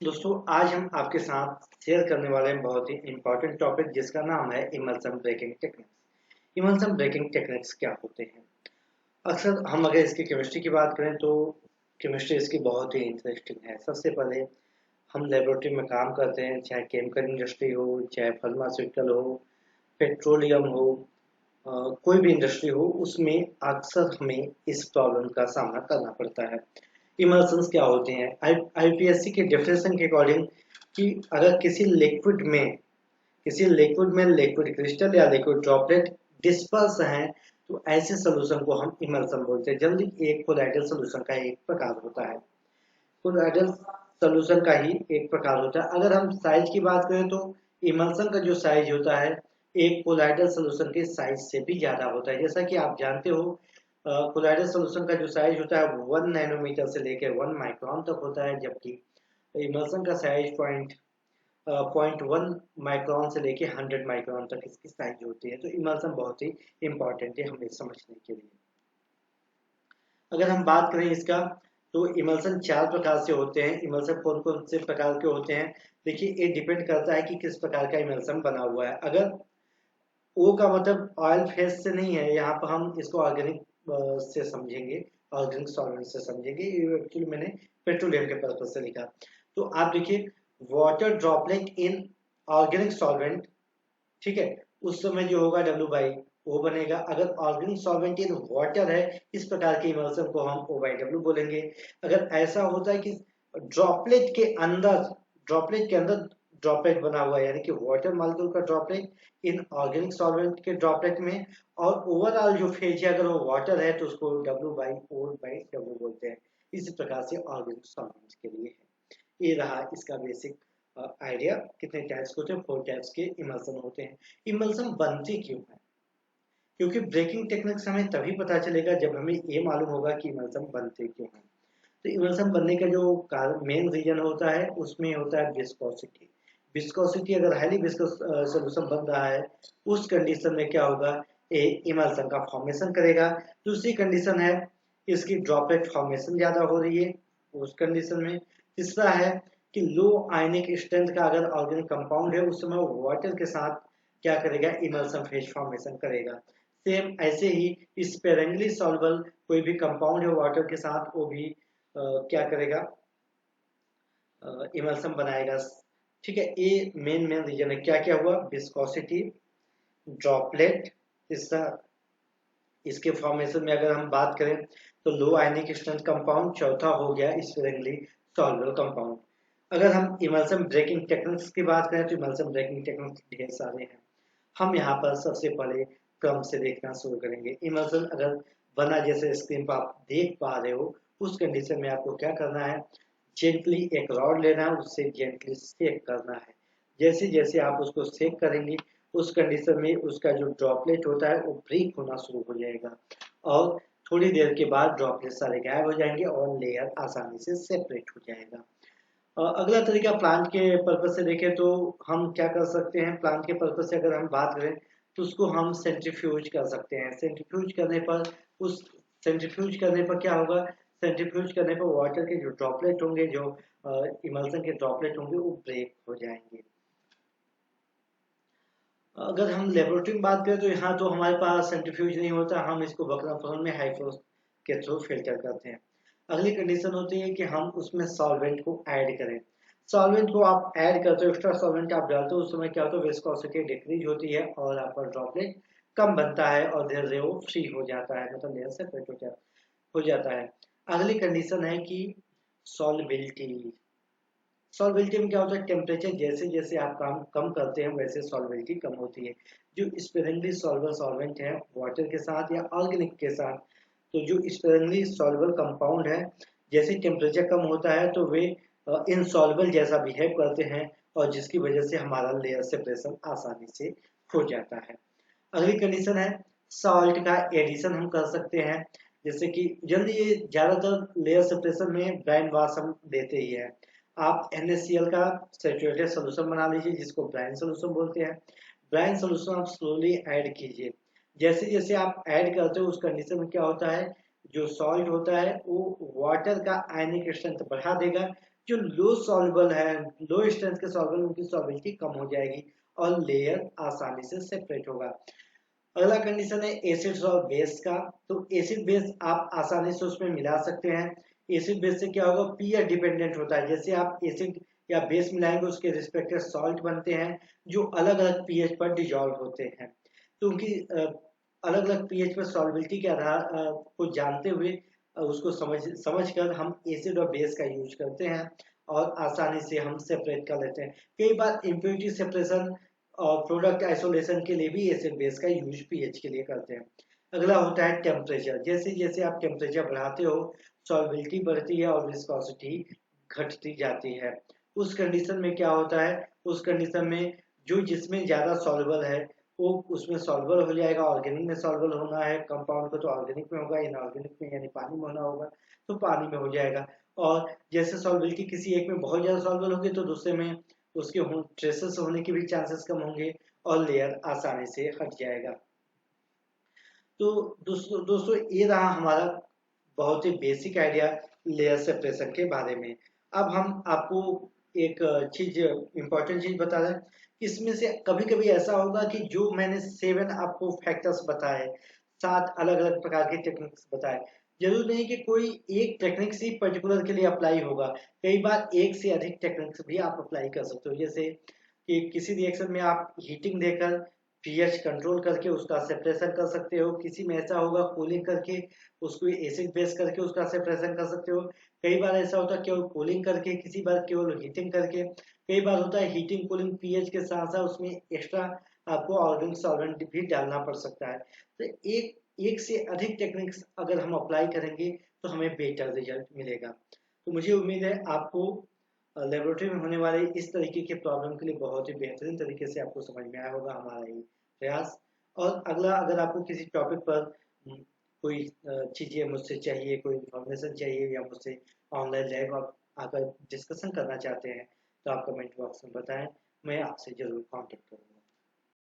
दोस्तों आज हम आपके साथ शेयर करने वाले हैं बहुत ही इम्पोर्टेंट टॉपिक जिसका नाम है emulsion breaking techniques. Emulsion breaking techniques क्या होते हैं? अक्सर हम अगर इसकी केमिस्ट्री की बात करें तो केमिस्ट्री इसकी बहुत ही इंटरेस्टिंग है। सबसे पहले हम लेबोरेटरी में काम करते हैं, चाहे केमिकल इंडस्ट्री हो, चाहे फार्मास्यूटिकल हो, पेट्रोलियम हो, कोई भी इंडस्ट्री हो, उसमें अक्सर हमें इस प्रॉब्लम का सामना करना पड़ता है। इमल्सन्स क्या होते हैं? आईपीएससी के डेफिनेशन के अकॉर्डिंग कि अगर किसी लिक्विड में लिक्विड क्रिस्टल या लिक्विड ड्रॉपलेट डिस्पर्स हैं तो ऐसे सोल्यूशन को हम इमल्सन बोलते हैं। जल्दी एक कोलाइडल सोल्यूशन का एक प्रकार होता है। कोलाइडल सोल्यूशन का ही एक प्रकार होता है। अगर हम साइज की बात करें तो इमल्सन का जो साइज होता है एक कोलाइडल सोल्यूशन के साइज से भी ज्यादा होता है। जैसा कि आप जानते हो, कोलाइडल सोल्यूशन का जो साइज होता है वो 1 नैनोमीटर से लेकर 1 माइक्रोन तक होता है, जबकि इमल्सन का साइज पॉइंट 1 माइक्रोन से लेके 100 माइक्रोन तक इसकी साइज होती है। तो इमल्सन बहुत ही इंपॉर्टेंट है हमें समझने के लिए। अगर हम बात करें इसका, तो इमल्सन 4 प्रकार से होते हैं। इमल्सन कौन कौन से प्रकार के होते हैं? देखिए, ये डिपेंड करता है कि किस प्रकार का इमल्सन बना हुआ है। अगर ओ का मतलब ऑयल फेस से नहीं है, यहाँ पर हम इसको ऑर्गेनिक से समझेंगे, ऑर्गेनिक सॉल्वेंट से समझेंगे। ये एक्चुअली मैंने पेट्रोलियम के पर्पज से लिखा। तो आप देखिए, water droplet in organic solvent, ठीक है, उस समय जो होगा डब्ल्यू बाई ओ बनेगा। अगर ऑर्गेनिक सॉल्वेंट इन वाटर है, इस प्रकार के इमल्सन को हम ओ बाई डब्ल्यू बोलेंगे। अगर ऐसा होता है कि ड्रॉपलेट के अंदर ड्रॉपलेट के अंदर ड्रॉपलेट बना हुआ है, यानी कि वाटर मॉलिक्यूल का ड्रॉपलेट इन ऑर्गेनिक सॉल्वेंट के ड्रॉपलेट में, और ओवरऑल जो फेज है अगर वो वाटर है तो उसको W by O by W बोलते हैं। इसी प्रकार से ऑर्गेनिक सॉल्वेंट के लिए है। ये रहा इसका बेसिक आइडिया। कितने टाइप्स होते हैं? 4 टाइप्स के इमल्सन होते हैं। इमल्सन बनते क्यों है? क्योंकि ब्रेकिंग टेक्निक्स हमें तभी पता चलेगा जब हमें ये मालूम होगा कि इमल्सन बनते क्यों हैं। तो इमल्सन बनने का जो मेन रीजन होता है उसमें होता है विस्कोसिटी। विस्कोसिटी अगर हाईली विस्कोस सोल्यूशन बन रहा है, उस कंडीशन में क्या होगा? ये इमल्सन का फॉर्मेशन करेगा। दूसरी कंडीशन है इसकी ड्रॉपलेट फॉर्मेशन ज्यादा हो रही है उस कंडीशन में। तीसरा है कि लो आयनिक स्ट्रेंथ का अगर ऑर्गेनिक कंपाउंड है उस समय वाटर के साथ क्या करेगा? इमल्सन फेज फॉर्मेशन करेगा। सेम ऐसे ही स्पेरेंगली सॉल्युबल कोई भी कंपाउंड है वाटर के साथ, वो भी क्या करेगा? इमल्सन बनाएगा। ठीक है, ये मेन मेन रीजन है। क्या क्या हुआ? विस्कोसिटी, ड्रॉपलेट, तीसरा इसके फॉर्मेशन में अगर हम बात करें तो लो आयनिक स्ट्रेंथ कंपाउंड, चौथा हो गया स्पेरेंगली सॉल्युबल कंपाउंड। अगर हम इमल्सन ब्रेकिंग टेक्निक्स की बात करें तो इमल्सन ब्रेकिंग टेक्निक्स ढेर सारे हैं। हम यहाँ पर सबसे पहले क्रम से देखना शुरू करेंगे। इमल्सन अगर बना जैसे स्क्रीन पर आप देख पा रहे हो, उस कंडीशन में आपको क्या करना है? जेंटली एक रॉड लेना है, उससे जेंटली सेक करना है। जैसे जैसे आप उसको सेक करेंगे, उस कंडीशन में उसका जो ड्रॉपलेट होता है वो ब्रेक होना शुरू हो जाएगा, और थोड़ी देर के बाद ड्रॉपलेट सारे गायब हो जाएंगे और लेयर आसानी से सेपरेट हो जाएगा। अगला तरीका प्लांट के पर्पज से देखें तो हम क्या कर सकते हैं? प्लांट के पर्पज से अगर हम बात करें तो उसको हम सेंट्रीफ्यूज कर सकते हैं। उस सेंट्रीफ्यूज करने पर क्या होगा? सेंट्रीफ्यूज करने पर वाटर के जो ड्रॉपलेट होंगे, जो इमल्सन के ड्रॉपलेट होंगे, वो ब्रेक हो जाएंगे। अगर हम लेबोरेटरी में बात करें तो यहाँ तो हमारे पास सेंट्रीफ्यूज नहीं होता, हम इसको बकराफ्लोन में हाइफ्लो के थ्रू फिल्टर करते हैं। अगली कंडीशन होती है कि हम उसमें सॉल्वेंट को ऐड करें। सॉल्वेंट को आप ऐड करते हो, एक्स्ट्रा सॉल्वेंट आप डालते हो, उस समय क्या होता है? विस्कोसिटी डिक्रीज होती है और आपका ड्रॉपलेट कम बनता है और धीरे धीरे वो फ्री हो जाता है, मतलब लेयर सेपरेट हो जाता है। अगली कंडीशन है कि सॉल्युबिलिटी। सॉल्युबिलिटी में क्या होता है? टेम्परेचर जैसे जैसे आप काम कम करते हैं वैसे सॉल्युबिलिटी कम होती है। जो स्पेरेंगली सॉल्युबल सॉल्वेंट है वाटर के साथ या ऑर्गेनिक के साथ, तो जो स्पेरेंगली सॉल्युबल कंपाउंड है, जैसे टेम्परेचर कम होता है तो वे इनसॉल्युबल जैसा बिहेव करते हैं, और जिसकी वजह से हमारा लेयर सेपरेशन आसानी से हो जाता है। अगली कंडीशन है सॉल्ट का एडिशन हम कर सकते हैं। जैसे कि जल्दी ये ज्यादातर लेयर सेपरेशन में ब्राइन वाश हम देते ही है। आप NaCl का सैचुरेटेड सोल्यूशन बना लीजिए जिसको ब्राइन सोल्यूशन बोलते हैं। ब्राइन सोल्यूशन आप स्लोली ऐड कीजिए। जैसे जैसे आप ऐड करते हो उस कंडीशन में क्या होता है? जो सॉल्ट होता है वो वाटर का आयनिक स्ट्रेंथ बढ़ा देगा, जो लो सॉल्युबल है, लो स्ट्रेंथ के सॉल्वेंट, उनकी सॉल्बिलिटी कम हो जाएगी और लेयर आसानी से सेपरेट होगा। अगला कंडीशन है एसिड्स और बेस का। तो एसिड बेस आप आसानी से उसमें मिला सकते हैं। एसिड बेस से क्या होगा, पीएच डिपेंडेंट होता है। जैसे आप एसिड या बेस मिलाएंगे उसके रिस्पेक्टिव सॉल्ट बनते हैं जो अलग अलग पीएच पर डिजॉल्व होते हैं। तो उनकी अलग अलग पीएच पर सॉल्बिलिटी के आधार को जानते हुए उसको समझ कर हम एसिड और बेस का यूज करते हैं और आसानी से हम सेपरेट कर लेते हैं। कई बार इम्प्योरिटी सेपरेशन और प्रोडक्ट आइसोलेशन के लिए भी एसिड बेस का यूज पीएच के लिए करते हैं। अगला होता है टेम्परेचर। जैसे जैसे आप टेम्परेचर बढ़ाते हो सॉल्बिलिटी बढ़ती है और विस्कोसिटी घटती जाती है। उस कंडीशन में क्या होता है, उस कंडीशन में जो जिसमें ज्यादा सॉल्युबल है वो उसमें सॉल्युबल हो जाएगा। ऑर्गेनिक में सॉल्युबल होना है कंपाउंड को तो ऑर्गेनिक में होगा, इनऑर्गेनिक में यानी पानी में होना होगा तो पानी में हो जाएगा। और जैसे सॉल्युबिलिटी किसी एक में बहुत ज्यादा सॉल्युबल होगी तो दूसरे में उसके ट्रेसेस होने के भी चांसेस कम होंगे और लेयर आसानी से हट जाएगा। तो दोस्तों ये रहा हमारा बहुत ही बेसिक आइडिया लेयर सेपरेशन के बारे में। अब हम आपको एक चीज इंपॉर्टेंट चीज बता रहे हैं। इसमें से कभी कभी ऐसा होगा कि जो मैंने 7 आपको फैक्टर्स बताए, 7 अलग अलग प्रकार के टेक्निक्स बताए, जरूर नहीं कि कोई एक टेक्निक्स ही पर्टिकुलर के लिए अप्लाई होगा। कई बार एक से अधिक टेक्निक्स भी आप अप्लाई कर सकते हो। जैसे कि किसी रिएक्शन में आप हीटिंग देकर पीएच कंट्रोल करके उसका सेपरेशन कर सकते हो। किसी में ऐसा होगा कूलिंग करके उसको एसिड बेस करके उसका सेपरेशन कर सकते हो। कई बार ऐसा होता है केवल कूलिंग करके, किसी बार केवल हीटिंग करके, कई बार होता है हीटिंग कूलिंग पीएच के साथ साथ उसमें एक्स्ट्रा आपको ऑर्गेनिक सॉल्वेंट भी डालना पड़ सकता है। तो एक एक से अधिक टेक्निक्स अगर हम अप्लाई करेंगे तो हमें बेटर रिजल्ट मिलेगा। तो मुझे उम्मीद है आपको लेबोरेटरी में होने वाले इस तरीके के प्रॉब्लम के लिए बहुत ही बेहतरीन तरीके से आपको समझ में आया होगा हमारा ये प्रयास। और अगला अगर आपको किसी टॉपिक पर कोई चीजें मुझसे चाहिए, कोई इन्फॉर्मेशन चाहिए या मुझसे ऑनलाइन लाइव आप आकर डिस्कशन करना चाहते हैं तो आप कमेंट बॉक्स में बताएं, मैं आपसे जरूर कांटेक्ट करूंगा।